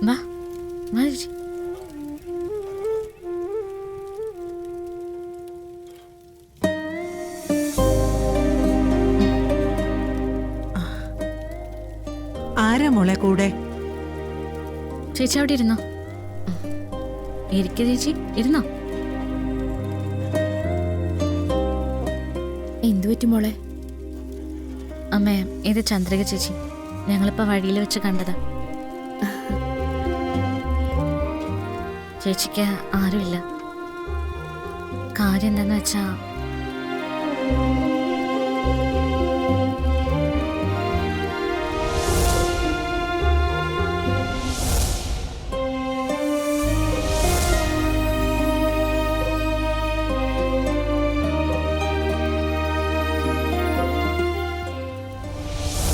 വാ വാ ചേച്ചി. ആരാ മോളെ കൂടെ? ചേച്ചി അവിടെ ഇരുന്നോ. ഇരിക്ക ചേച്ചി, ഇരുന്നോ. എന്തു പറ്റി മോളെ? അമ്മേ, ഇത് ചന്ദ്രിക ചേച്ചി. ഞങ്ങളിപ്പോ വഴിയിൽ വെച്ച് കണ്ടതാ. ചേച്ചിക്ക് ആരുമില്ല. കാര്യം എന്താന്ന് വെച്ചാ,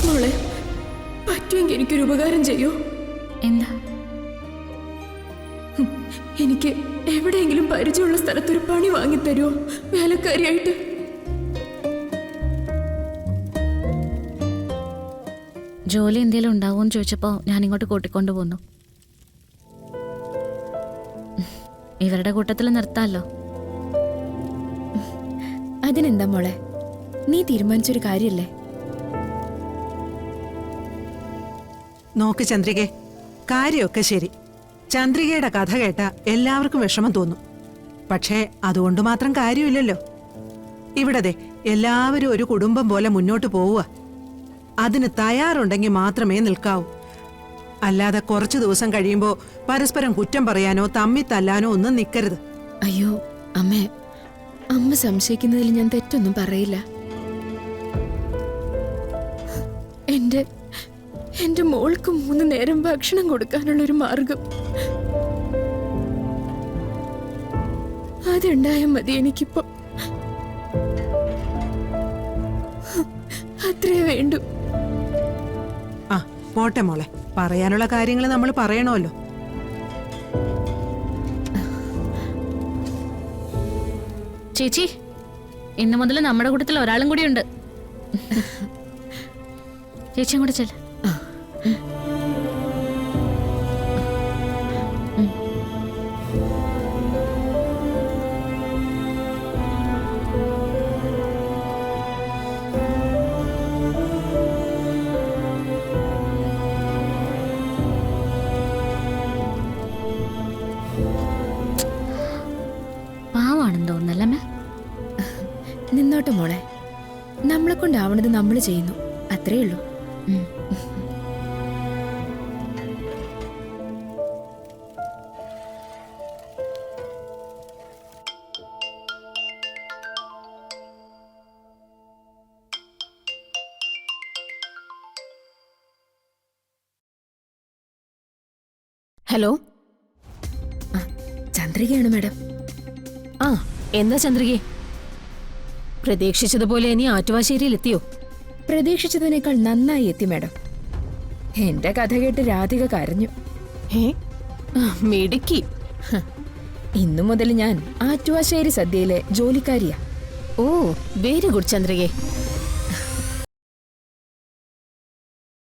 മോളെ, പറ്റുമെങ്കിൽ എനിക്കൊരു ഉപകാരം ചെയ്യൂ. എന്താ? എനിക്ക് എവിടെയെങ്കിലും പരിചയമുള്ള സ്ഥലത്തൊരു പണി വാങ്ങിത്തരുമോ, വേലക്കാരിയായിട്ട്? ജോലി എന്തെങ്കിലും ഉണ്ടാവുമെന്ന് ചോദിച്ചപ്പോ ഞാൻ ഇങ്ങോട്ട് കൂട്ടിക്കൊണ്ടു പോന്നു. ഇവരുടെ കൂട്ടത്തിൽ നിർത്താമല്ലോ. അതിനെന്താ മോളെ, നീ തീരുമാനിച്ചൊരു കാര്യല്ലേ? നോക്ക് ചന്ദ്രികെ, കാര്യമൊക്കെ ശരി. ചന്ദ്രികയുടെ കഥ കേട്ട എല്ലാവർക്കും വിഷമം തോന്നും. പക്ഷേ അതുകൊണ്ട് മാത്രം കാര്യമില്ലല്ലോ. ഇവിടെ എല്ലാവരും ഒരു കുടുംബം പോലെ മുന്നോട്ട് പോവുക. അതിന് തയ്യാറുണ്ടെങ്കിൽ മാത്രമേ നിൽക്കാവൂ. അല്ലാതെ കുറച്ചു ദിവസം കഴിയുമ്പോൾ പരസ്പരം കുറ്റം പറയാനോ തമ്മി തല്ലാനോ ഒന്നും നിൽക്കരുത്. അയ്യോ അമ്മേ, അമ്മ സംശയിക്കുന്നതിൽ ഞാൻ തെറ്റൊന്നും പറയില്ല. എന്റെ മോൾക്ക് 3 നേരം ഭക്ഷണം കൊടുക്കാനുള്ളൊരു മാർഗം അതുണ്ടായാൽ മതി എനിക്കിപ്പോ. അത്രേ വേണ്ടു. ആ പോട്ടെ മോളെ, പറയാനുള്ള കാര്യങ്ങൾ നമ്മൾ പറയണമല്ലോ. ചേച്ചി, ഇന്നു മുതൽ നമ്മുടെ കൂട്ടത്തിൽ ഒരാളും കൂടി ഉണ്ട്. ചേച്ചി അങ്ങോട്ട് ചെല്ല. പാവാണെന്ന് തോന്നല്ലേ? നിന്നോട്ടെ മോളെ, നമ്മളെ കൊണ്ടാവണത് നമ്മൾ ചെയ്യുന്നു, അത്രേ ഉള്ളൂ. ഹലോ, ചന്ദ്രികയാണ് മാഡം. ആ, എന്താ ചന്ദ്രികേ? പ്രതീക്ഷിച്ചതുപോലെ നീ ആറ്റുവാശ്ശേരിയിൽ എത്തിയോ? പ്രതീക്ഷിച്ചതിനേക്കാൾ നന്നായി എത്തി മാഡം. എന്റെ കഥ കേട്ട് രാധിക കരഞ്ഞു. മിടുക്കി. ഇന്നു മുതൽ ഞാൻ ആറ്റുവാശ്ശേരി സദ്യയിലെ ജോലിക്കാരിയാ. ഓ, വെരി ഗുഡ് ചന്ദ്രികേ.